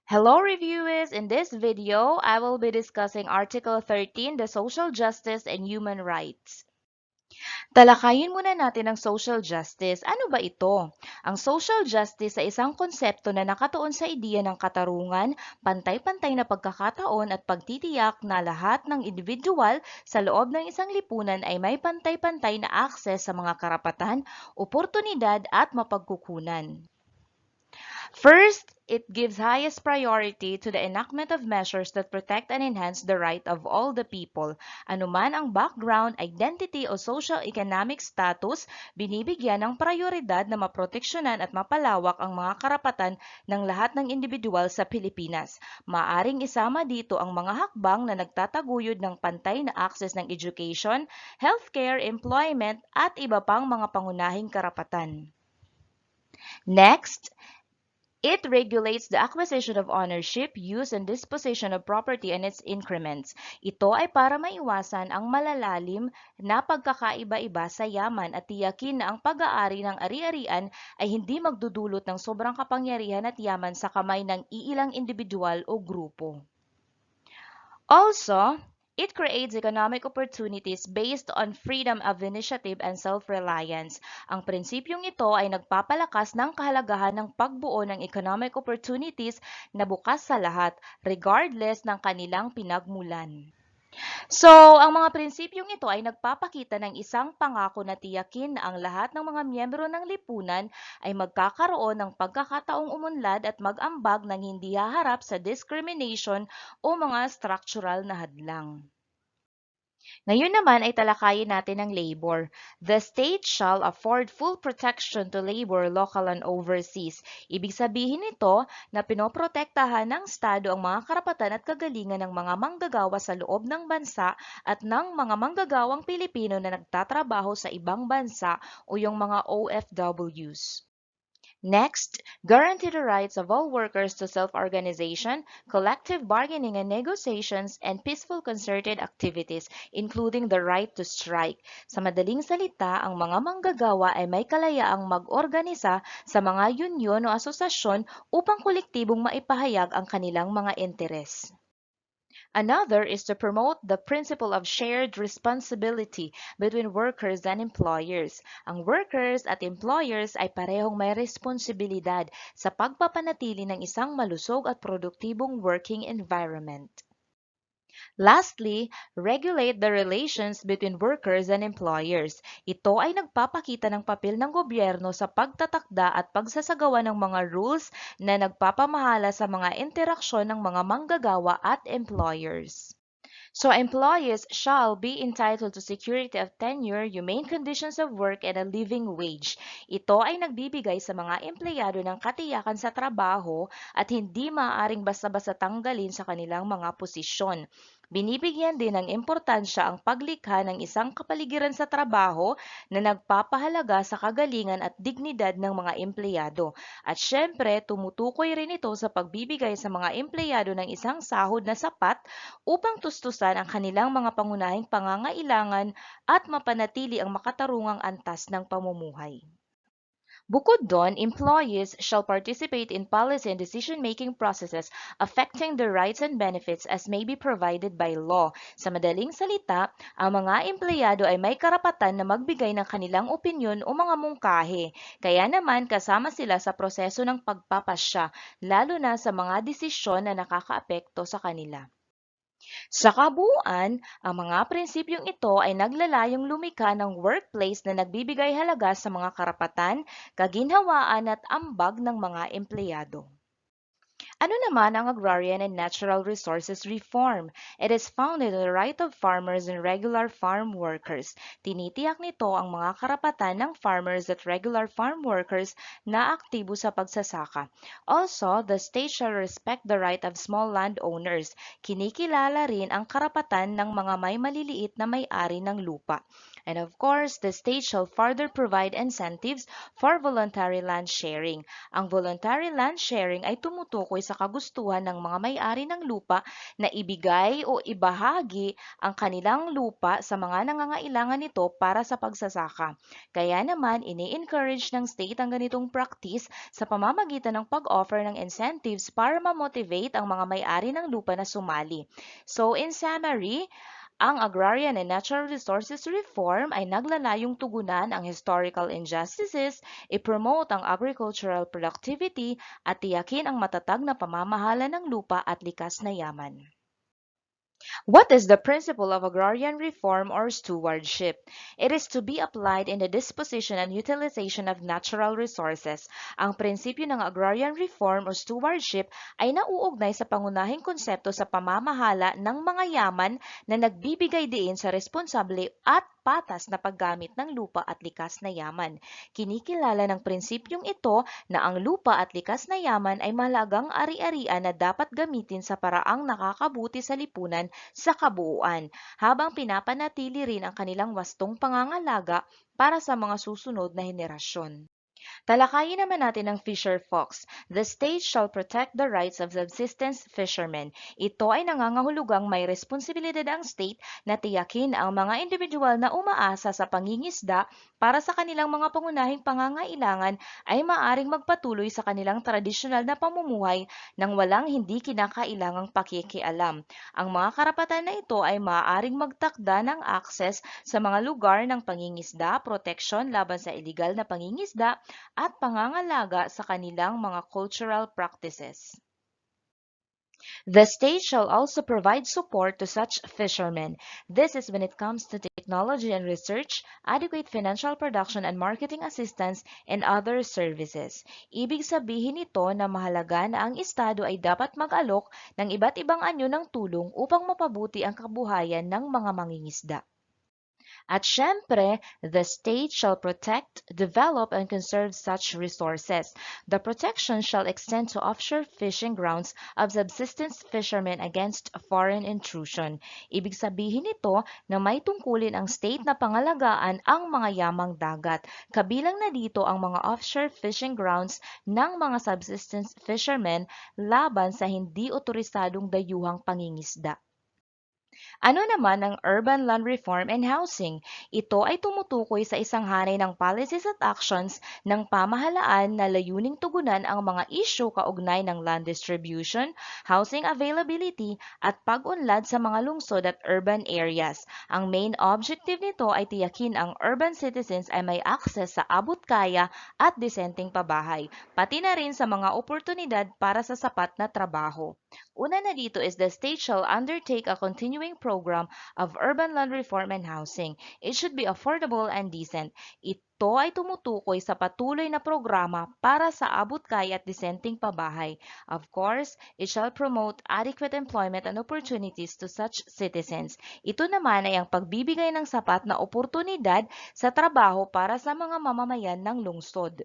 Hello reviewers! In this video, I will be discussing Article 13, the Social Justice and Human Rights. Talakayin muna natin ang social justice. Ano ba ito? Ang social justice ay isang konsepto na nakatuon sa ideya ng katarungan, pantay-pantay na pagkakataon at pagtitiyak na lahat ng individual sa loob ng isang lipunan ay may pantay-pantay na akses sa mga karapatan, oportunidad at mapagkukunan. First, it gives highest priority to the enactment of measures that protect and enhance the right of all the people. Anuman ang background, identity o social-economic status, binibigyan ng prioridad na maproteksyonan at mapalawak ang mga karapatan ng lahat ng individual sa Pilipinas. Maaring isama dito ang mga hakbang na nagtataguyod ng pantay na access ng education, healthcare, employment at iba pang mga pangunahing karapatan. Next, it regulates the acquisition of ownership, use, and disposition of property and its increments. Ito ay para maiwasan ang malalalim na pagkakaiba-iba sa yaman at tiyakin na ang pag-aari ng ari-arian ay hindi magdudulot ng sobrang kapangyarihan at yaman sa kamay ng iilang individual o grupo. Also, it creates economic opportunities based on freedom of initiative and self-reliance. Ang prinsipyong ito ay nagpapalakas ng kahalagahan ng pagbuo ng economic opportunities na bukas sa lahat, regardless ng kanilang pinagmulan. So, ang mga prinsipyong ito ay nagpapakita ng isang pangako na tiyakin na ang lahat ng mga miyembro ng lipunan ay magkakaroon ng pagkakataong umunlad at mag-ambag ng hindi haharap sa discrimination o mga structural na hadlang. Ngayon naman ay talakayin natin ang labor. The state shall afford full protection to labor, local and overseas. Ibig sabihin nito na pinoprotektahan ng Estado ang mga karapatan at kagalingan ng mga manggagawa sa loob ng bansa at ng mga manggagawang Pilipino na nagtatrabaho sa ibang bansa o yung mga OFWs. Next, guarantee the rights of all workers to self-organization, collective bargaining and negotiations, and peaceful concerted activities, including the right to strike. Sa madaling salita, ang mga manggagawa ay may kalayaang mag-organisa sa mga union o asosasyon upang kolektibong maipahayag ang kanilang mga interes. Another is to promote the principle of shared responsibility between workers and employers. Ang workers at employers ay parehong may responsibilidad sa pagpapanatili ng isang malusog at produktibong working environment. Lastly, regulate the relations between workers and employers. Ito ay nagpapakita ng papel ng gobyerno sa pagtatakda at pagsasagawa ng mga rules na nagpapamahala sa mga interaksyon ng mga manggagawa at employers. So employees shall be entitled to security of tenure, humane conditions of work, and a living wage. Ito ay nagbibigay sa mga empleyado ng katiyakan sa trabaho at hindi maaaring basta-basta tanggalin sa kanilang mga posisyon. Binibigyan din ng importansya ang paglikha ng isang kapaligiran sa trabaho na nagpapahalaga sa kagalingan at dignidad ng mga empleyado. At syempre, tumutukoy rin ito sa pagbibigay sa mga empleyado ng isang sahod na sapat upang tustusan ang kanilang mga pangunahing pangangailangan at mapanatili ang makatarungang antas ng pamumuhay. Bukod doon, employees shall participate in policy and decision-making processes affecting their rights and benefits as may be provided by law. Sa madaling salita, ang mga empleyado ay may karapatan na magbigay ng kanilang opinyon o mga mungkahi. Kaya naman kasama sila sa proseso ng pagpapasya, lalo na sa mga desisyon na nakakaapekto sa kanila. Sa kabuuan, ang mga prinsipyong ito ay naglalayong lumikha ng workplace na nagbibigay halaga sa mga karapatan, kaginhawaan at ambag ng mga empleyado. Ano naman ang Agrarian and Natural Resources Reform? It is founded on the right of farmers and regular farm workers. Tinitiyak nito ang mga karapatan ng farmers at regular farm workers na aktibo sa pagsasaka. Also, the state shall respect the right of small landowners. Kinikilala rin ang karapatan ng mga may maliliit na may-ari ng lupa. And of course, the state shall further provide incentives for voluntary land sharing. Ang voluntary land sharing ay tumutukoy sa kagustuhan ng mga may-ari ng lupa na ibigay o ibahagi ang kanilang lupa sa mga nangangailangan nito para sa pagsasaka. Kaya naman, ini-encourage ng state ang ganitong practice sa pamamagitan ng pag-offer ng incentives para ma-motivate ang mga may-ari ng lupa na sumali. So in summary, ang Agrarian and Natural Resources Reform ay naglalayong tugunan ang historical injustices, i-promote ang agricultural productivity at tiyakin ang matatag na pamamahala ng lupa at likas na yaman. What is the principle of agrarian reform or stewardship? It is to be applied in the disposition and utilization of natural resources. Ang prinsipyo ng agrarian reform o stewardship ay nauugnay sa pangunahing konsepto sa pamamahala ng mga yaman na nagbibigay diin sa responsable at patas na paggamit ng lupa at likas na yaman. Kinikilala ng prinsipyong ito na ang lupa at likas na yaman ay mahalagang ari-arian na dapat gamitin sa paraang nakakabuti sa lipunan sa kabuuan, habang pinapanatili rin ang kanilang wastong pangangalaga para sa mga susunod na henerasyon. Talakayin naman natin ang fisher fox. The state shall protect the rights of subsistence fishermen. Ito ay nangangahulugang may responsibilidad ang state na tiyakin ang mga individual na umaasa sa pangingisda para sa kanilang mga pangunahing pangangailangan ay maaring magpatuloy sa kanilang tradisyonal na pamumuhay nang walang hindi kinakailangang pakikialam. Ang mga karapatan na ito ay maaaring magtakda ng access sa mga lugar ng pangingisda, proteksyon laban sa illegal na pangingisda, at pangangalaga sa kanilang mga cultural practices. The state shall also provide support to such fishermen. This is when it comes to technology and research, adequate financial production and marketing assistance, and other services. Ibig sabihin nito na mahalaga na ang Estado ay dapat mag-alok ng iba't ibang anyo ng tulong upang mapabuti ang kabuhayan ng mga mangingisda. At syempre, the state shall protect, develop, and conserve such resources. The protection shall extend to offshore fishing grounds of subsistence fishermen against foreign intrusion. Ibig sabihin nito na may tungkulin ang state na pangalagaan ang mga yamang dagat. Kabilang na dito ang mga offshore fishing grounds ng mga subsistence fishermen laban sa hindi otorisadong dayuhang pangingisda. Ano naman ang urban land reform and housing? Ito ay tumutukoy sa isang hanay ng policies at actions ng pamahalaan na layuning tugunan ang mga isyu kaugnay ng land distribution, housing availability, at pag-unlad sa mga lungsod at urban areas. Ang main objective nito ay tiyakin ang urban citizens ay may access sa abot-kaya at disenteng pabahay, pati na rin sa mga oportunidad para sa sapat na trabaho. Una na dito is the state shall undertake a continuing program of urban land reform and housing. It should be affordable and decent. Ito ay tumutukoy sa patuloy na programa para sa abot-kaya at disenteng pabahay. Of course, it shall promote adequate employment and opportunities to such citizens. Ito naman ay ang pagbibigay ng sapat na oportunidad sa trabaho para sa mga mamamayan ng lungsod.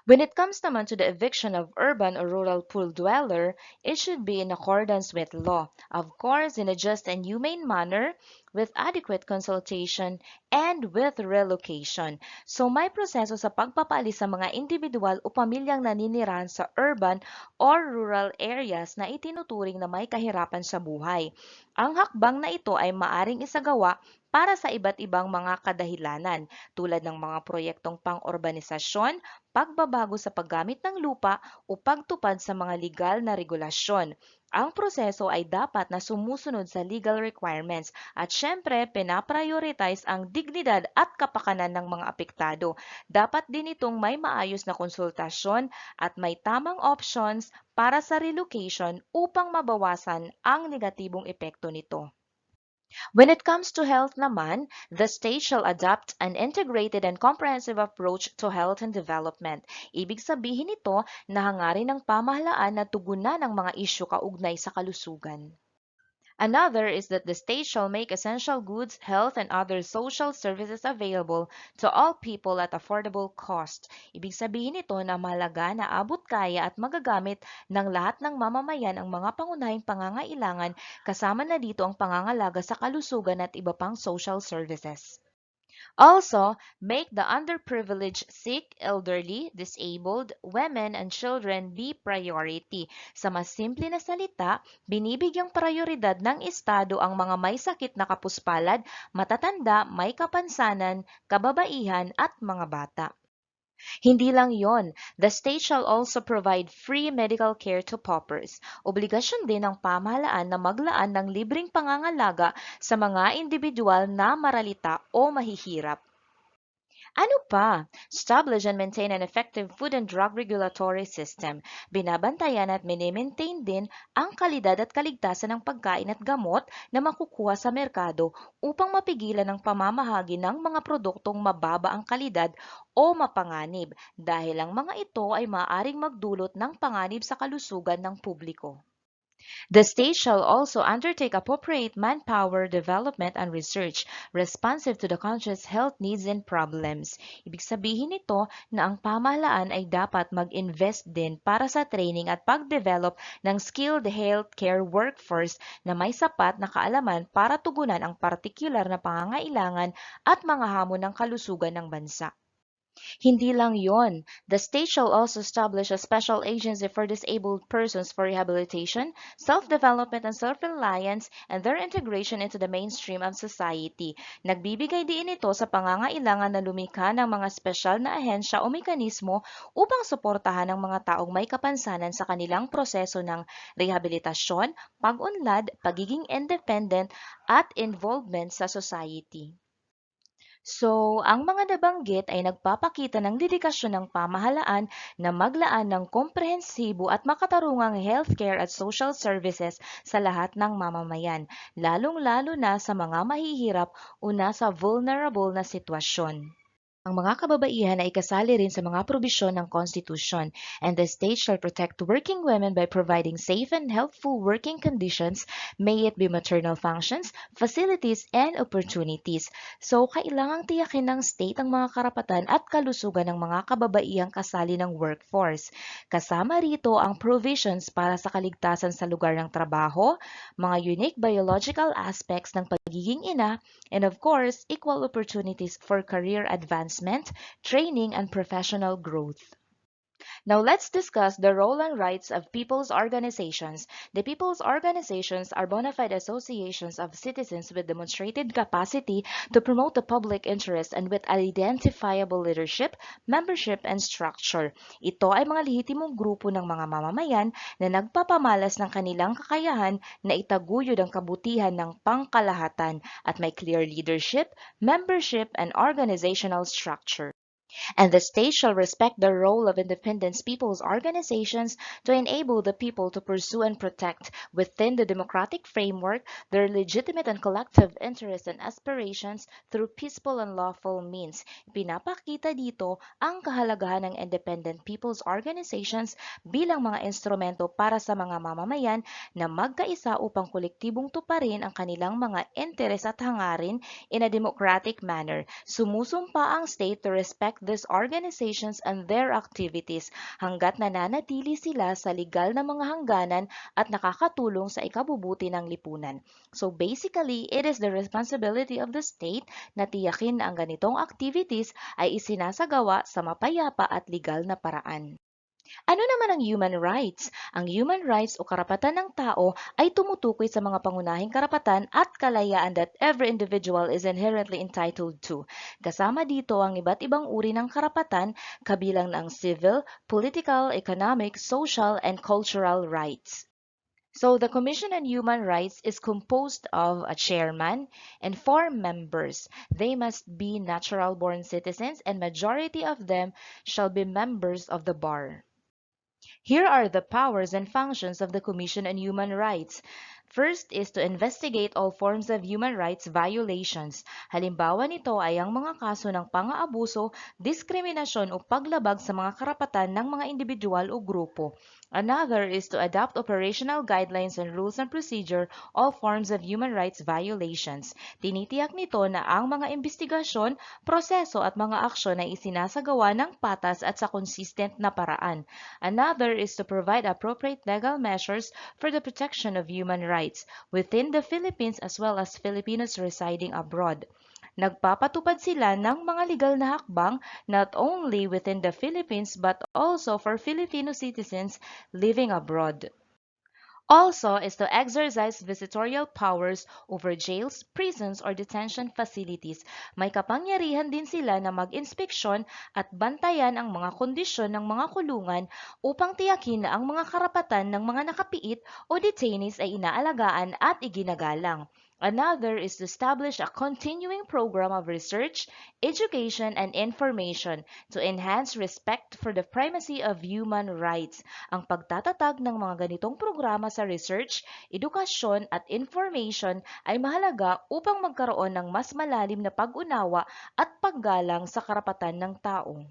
When it comes naman to the eviction of urban or rural pool dweller, it should be in accordance with law, of course in a just and humane manner, with adequate consultation, and with relocation. So may proseso sa pagpapaalis sa mga individual o pamilyang naninirahan sa urban or rural areas na itinuturing na may kahirapan sa buhay. Ang hakbang na ito ay maaring isagawa para sa iba't ibang mga kadahilanan tulad ng mga proyektong pang-urbanisasyon, pagbabago sa paggamit ng lupa o pagtupad sa mga legal na regulasyon. Ang proseso ay dapat na sumusunod sa legal requirements at syempre pinaprioritize ang dignidad at kapakanan ng mga apektado. Dapat din itong may maayos na konsultasyon at may tamang options para sa relocation upang mabawasan ang negatibong epekto nito. When it comes to health naman, the state shall adopt an integrated and comprehensive approach to health and development. Ibig sabihin nito na hangarin ng pamahalaan na tugunan ang mga isyu kaugnay sa kalusugan. Another is that the state shall make essential goods, health, and other social services available to all people at affordable cost. Ibig sabihin nito na mahalaga na abot-kaya at magagamit ng lahat ng mamamayan ang mga pangunahing pangangailangan kasama na dito ang pangangalaga sa kalusugan at iba pang social services. Also, make the underprivileged, sick, elderly, disabled, women, and children be priority. Sa mas simple na salita, binibigyang prioridad ng Estado ang mga may sakit na kapuspalad, matatanda, may kapansanan, kababaihan, at mga bata. Hindi lang yon, the state shall also provide free medical care to paupers. Obligasyon din ng pamahalaan na maglaan ng libreng pangangalaga sa mga individual na maralita o mahihirap. Ano pa? Establish and maintain an effective food and drug regulatory system. Binabantayan at minimaintain din ang kalidad at kaligtasan ng pagkain at gamot na makukuha sa merkado upang mapigilan ang pamamahagi ng mga produktong mababa ang kalidad o mapanganib dahil ang mga ito ay maaaring magdulot ng panganib sa kalusugan ng publiko. The state shall also undertake appropriate manpower development and research responsive to the country's health needs and problems. Ibig sabihin nito na ang pamahalaan ay dapat mag-invest din para sa training at pag-develop ng skilled healthcare workforce na may sapat na kaalaman para tugunan ang partikular na pangangailangan at mga hamon ng kalusugan ng bansa. Hindi lang yon, the state shall also establish a special agency for disabled persons for rehabilitation, self-development and self-reliance, and their integration into the mainstream of society. Nagbibigay din ito sa pangangailangan na lumikha ng mga espesyal na ahensya o mekanismo upang suportahan ang mga taong may kapansanan sa kanilang proseso ng rehabilitasyon, pag-unlad, pagiging independent, at involvement sa society. So, ang mga nabanggit ay nagpapakita ng dedikasyon ng pamahalaan na maglaan ng komprehensibo at makatarungang healthcare at social services sa lahat ng mamamayan, lalong-lalo na sa mga mahihirap o nasa vulnerable na sitwasyon. Ang mga kababaihan ay kasali rin sa mga probisyon ng konstitusyon, and the state shall protect working women by providing safe and healthful working conditions, may it be maternal functions, facilities, and opportunities. So, kailangang tiyakin ng state ang mga karapatan at kalusugan ng mga kababaihang kasali ng workforce. Kasama rito ang provisions para sa kaligtasan sa lugar ng trabaho, mga unique biological aspects ng pagiging ina, and of course, equal opportunities for career advancement, training, and professional growth. Now let's discuss the role and rights of people's organizations. The people's organizations are bona fide associations of citizens with demonstrated capacity to promote the public interest and with identifiable leadership, membership, and structure. Ito ay mga lehitimong grupo ng mga mamamayan na nagpapamalas ng kanilang kakayahan na itaguyod ang kabutihan ng pangkalahatan at may clear leadership, membership, and organizational structure. And the state shall respect the role of independent people's organizations to enable the people to pursue and protect, within the democratic framework, their legitimate and collective interests and aspirations through peaceful and lawful means. Pinapakita dito ang kahalagahan ng independent people's organizations bilang mga instrumento para sa mga mamamayan na magkaisa upang kolektibong tuparin ang kanilang mga interes at hangarin in a democratic manner. Sumusumpa ang state to respect these organizations and their activities hanggat nananatili sila sa legal na mga hangganan at nakakatulong sa ikabubuti ng lipunan. So basically, it is the responsibility of the state na tiyakin na ang ganitong activities ay isinasagawa sa mapayapa at legal na paraan. Ano naman ang human rights? Ang human rights o karapatan ng tao ay tumutukoy sa mga pangunahing karapatan at kalayaan that every individual is inherently entitled to. Kasama dito ang iba't ibang uri ng karapatan, kabilang na ang civil, political, economic, social, and cultural rights. So the Commission on Human Rights is composed of a chairman and 4 members. They must be natural-born citizens and majority of them shall be members of the bar. Here are the powers and functions of the Commission on Human Rights. First is to investigate all forms of human rights violations. Halimbawa nito ay ang mga kaso ng pang-aabuso, diskriminasyon o paglabag sa mga karapatan ng mga individual o grupo. Another is to adopt operational guidelines and rules and procedure all forms of human rights violations. Tinitiyak nito na ang mga investigasyon, proseso at mga aksyon ay isinasagawa ng patas at sa consistent na paraan. Another is to provide appropriate legal measures for the protection of human rights within the Philippines as well as Filipinos residing abroad. Nagpapatupad sila ng mga legal na hakbang not only within the Philippines but also for Filipino citizens living abroad. Also is to exercise visitorial powers over jails, prisons, or detention facilities. May kapangyarihan din sila na mag-inspeksyon at bantayan ang mga kondisyon ng mga kulungan upang tiyakin na ang mga karapatan ng mga nakapiit o detainees ay inaalagaan at iginagalang. Another is to establish a continuing program of research, education, and information to enhance respect for the primacy of human rights. Ang pagtatatag ng mga ganitong programa sa research, edukasyon at information ay mahalaga upang magkaroon ng mas malalim na pag-unawa at paggalang sa karapatan ng tao.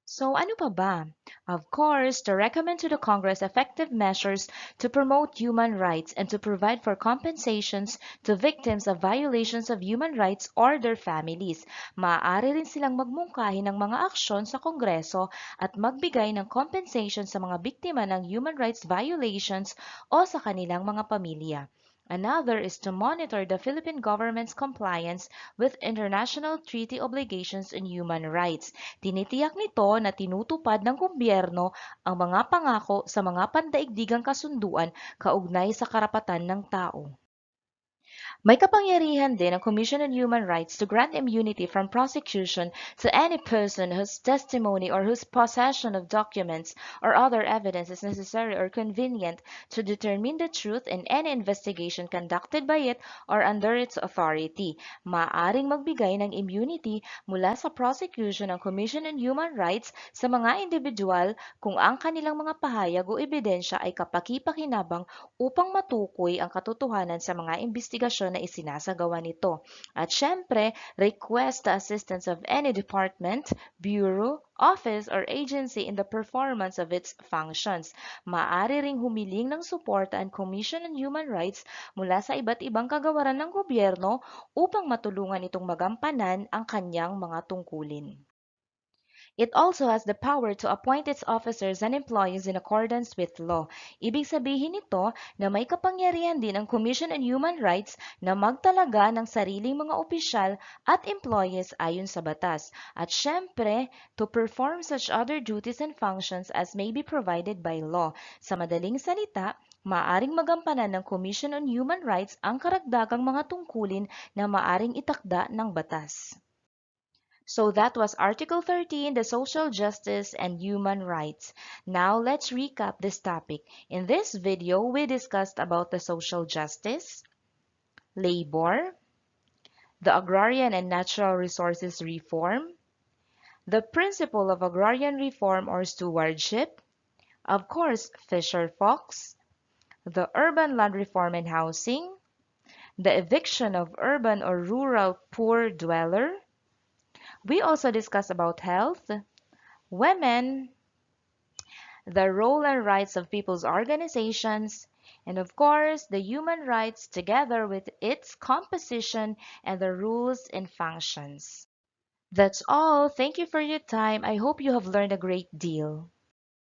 So ano pa ba? Of course, to recommend to the Congress effective measures to promote human rights and to provide for compensations to victims of violations of human rights or their families. Maaari rin silang magmungkahi ng mga aksyon sa Kongreso at magbigay ng compensation sa mga biktima ng human rights violations o sa kanilang mga pamilya. Another is to monitor the Philippine government's compliance with international treaty obligations on human rights. Tinitiyak nito na tinutupad ng gobyerno ang mga pangako sa mga pandaigdigang kasunduan kaugnay sa karapatan ng tao. May kapangyarihan din ang Commission on Human Rights to grant immunity from prosecution to any person whose testimony or whose possession of documents or other evidence is necessary or convenient to determine the truth in any investigation conducted by it or under its authority. Maaaring magbigay ng immunity mula sa prosecution ng Commission on Human Rights sa mga individual kung ang kanilang mga pahayag o ebidensya ay kapaki-pakinabang upang matukoy ang katotohanan sa mga investigasyon na isinasagawa nito. At syempre, request the assistance of any department, bureau, office, or agency in the performance of its functions. Maaari ring humiling ng suporta ang Commission on Human Rights mula sa iba't ibang kagawaran ng gobyerno upang matulungan itong magampanan ang kanyang mga tungkulin. It also has the power to appoint its officers and employees in accordance with law. Ibig sabihin nito na may kapangyarihan din ang Commission on Human Rights na magtalaga ng sariling mga opisyal at employees ayon sa batas. At syempre, to perform such other duties and functions as may be provided by law. Sa madaling salita, maaring magampanan ng Commission on Human Rights ang karagdagang mga tungkulin na maaring itakda ng batas. So that was Article 13, the social justice and human rights. Now let's recap this topic. In this video, we discussed about the social justice, labor, the agrarian and natural resources reform, the principle of agrarian reform or stewardship, of course, Fisher Fox, the urban land reform and housing, the eviction of urban or rural poor dweller. We also discussed about health, women, the role and rights of people's organizations, and of course, the human rights together with its composition and the rules and functions. That's all. Thank you for your time. I hope you have learned a great deal.